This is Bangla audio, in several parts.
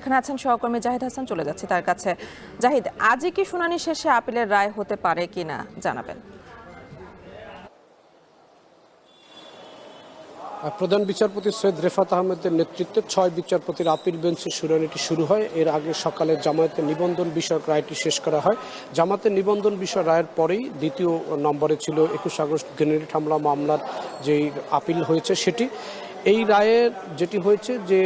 যেখানে আছেন সহকর্মী জাহিদ হাসান, চলে যাচ্ছি তার কাছে। জাহিদ, আজই কি শুনানি শেষে আপিলের রায় হতে পারে কিনা জানাবেন? প্রধান বিচারপতি সৈয়দ রেফাত আহমেদের নেতৃত্বে 6 বিচারপতির আপিল বেঞ্চে শুনানিটি শুরু হয়। এর আগে সকালে জামায়াতের নিবন্ধন বিষয়ক রায়টি শেষ করা হয়। জামায়াতের নিবন্ধন বিষয় রায়ের পরেই দ্বিতীয় নম্বরে ছিল 21 আগস্ট গ্রেনেড হামলা মামলার যেই আপিল হয়েছে সেটি। এই রায়ের যেটি হয়েছে যে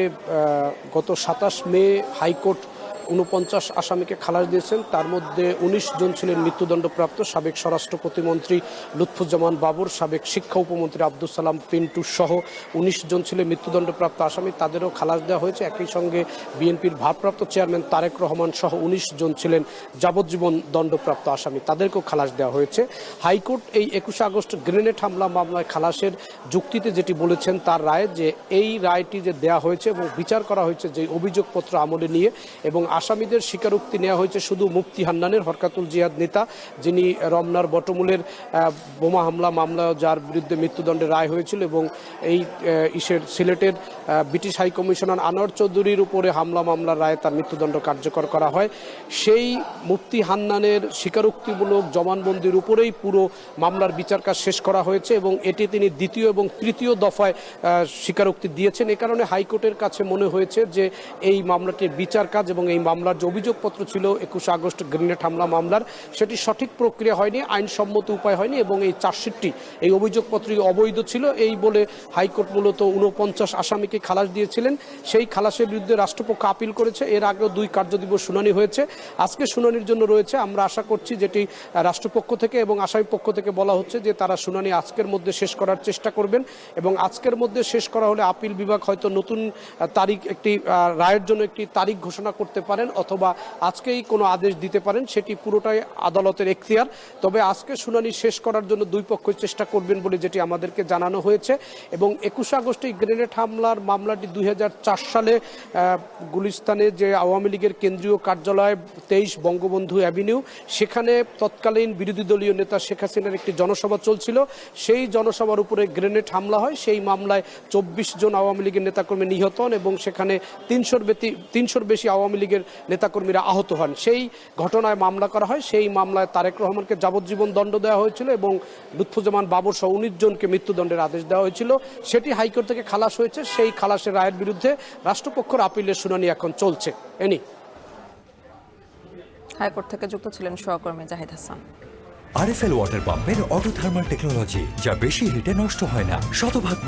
গত 27 মে হাইকোর্ট 49 আসামিকে খালাস দিয়েছেন। তার মধ্যে 19 জন ছিলেন মৃত্যুদণ্ডপ্রাপ্ত। সাবেক স্বরাষ্ট্র প্রতিমন্ত্রী লুৎফুজ্জামান বাবর, সাবেক শিক্ষা উপমন্ত্রী আব্দুল সালাম পিন্টু সহ 19 জন ছিলেন মৃত্যুদণ্ডপ্রাপ্ত আসামি, তাদেরও খালাস দেওয়া হয়েছে। একই সঙ্গে বিএনপির ভারপ্রাপ্ত চেয়ারম্যান তারেক রহমান সহ 19 জন ছিলেন যাবজ্জীবন দণ্ডপ্রাপ্ত আসামি, তাদেরকেও খালাস দেওয়া হয়েছে। হাইকোর্ট এই 21 আগস্ট গ্রেনেড হামলা মামলায় খালাসের যুক্তিতে যেটি বলেছেন তার রায়, যে এই রায়টি যে দেয়া হয়েছে এবং বিচার করা হয়েছে যে অভিযোগপত্র আমলে নিয়ে, এবং আসামিদের স্বীকারোক্তি নেওয়া হয়েছে শুধু মুফতি হান্নানের, হরকাতুল জিহাদ নেতা, যিনি রমনার বটমূলের বোমা হামলা মামলা যার বিরুদ্ধে মৃত্যুদণ্ডের রায় হয়েছিল, এবং এই সিলেটের ব্রিটিশ হাই কমিশনার আনোয়ার চৌধুরীর উপরে হামলা মামলার রায়ে তার মৃত্যুদণ্ড কার্যকর করা হয়। সেই মুফতি হান্নানের স্বীকারোক্তিমূলক জবানবন্দির উপরেই পুরো মামলার বিচার কাজ শেষ করা হয়েছে, এবং এটি তিনি দ্বিতীয় এবং তৃতীয় দফায় স্বীকারোক্তি দিয়েছেন। এ কারণে হাইকোর্টের কাছে মনে হয়েছে যে এই মামলাটির বিচার কাজ এবং এই মামলার যে অভিযোগপত্র ছিল 21 আগস্ট গ্রেনেড হামলা মামলার, সেটি সঠিক প্রক্রিয়া হয়নি, আইনসম্মত উপায় হয়নি, এবং এই চার্জশিটটি এই অভিযোগপত্রটি অবৈধ ছিল। এই বলে হাইকোর্ট মূলত 49 আসামিকে খালাস দিয়েছিলেন। সেই খালাসের বিরুদ্ধে রাষ্ট্রপক্ষ আপিল করেছে। এর আগেও 2 কার্যদিবস শুনানি হয়েছে। আজকে শুনানির জন্য রয়েছে। আমরা আশা করছি যেটি রাষ্ট্রপক্ষ থেকে এবং আসামি পক্ষ থেকে বলা হচ্ছে যে তারা শুনানি আজকের মধ্যে শেষ করার চেষ্টা করবেন, এবং আজকের মধ্যে শেষ করা হলে আপিল বিভাগ হয়তো নতুন তারিখ, একটি রায়ের জন্য একটি তারিখ ঘোষণা করতে পারেন, অথবা আজকেই কোনো আদেশ দিতে পারেন। সেটি পুরোটাই আদালতের এখতিয়ার। তবে আজকে শুনানি শেষ করার জন্য 2 পক্ষই চেষ্টা করবেন বলে যেটি আমাদেরকে জানানো হয়েছে। এবং 21 আগস্টে গ্রেনেড হামলার মামলাটি 2004 সালে গুলিস্তানে যে আওয়ামী লীগের কেন্দ্রীয় কার্যালয় 23 বঙ্গবন্ধু অ্যাভিনিউ, সেখানে তৎকালীন বিরোধী দলীয় নেতা শেখ হাসিনার একটি জনসভা চলছিল। সেই জনসভার উপরে গ্রেনেড হামলা হয়। সেই মামলায় 24 জন আওয়ামী লীগের নেতাকর্মী নিহত হন, এবং সেখানে 300-র বেশি আওয়ামী লীগের নেতাকর্মীরা আহত হন। সেই ঘটনায় মামলা করা হয়। সেই মামলায় তারেক রহমানকে যাবজ্জীবন দণ্ড দেওয়া হয়েছিল, এবং লুৎফুজ্জামান বাবর সহ 19 জনকে মৃত্যুদণ্ডের আদেশ দেওয়া হয়েছিল। সেটি হাইকোর্ট থেকে খালাস হয়েছে। সেই খালাসের রায়ের বিরুদ্ধে রাষ্ট্রপক্ষের আপিলের শুনানি এখন চলছে। হাইকোর্ট থেকে যুক্ত ছিলেন সহকর্মী জাহিদ হাসান। আরএফএল ওয়াটার পাম্পের অটো থার্মাল টেকনোলজি, যা বেশি হিটে নষ্ট হয় না, শতভাগ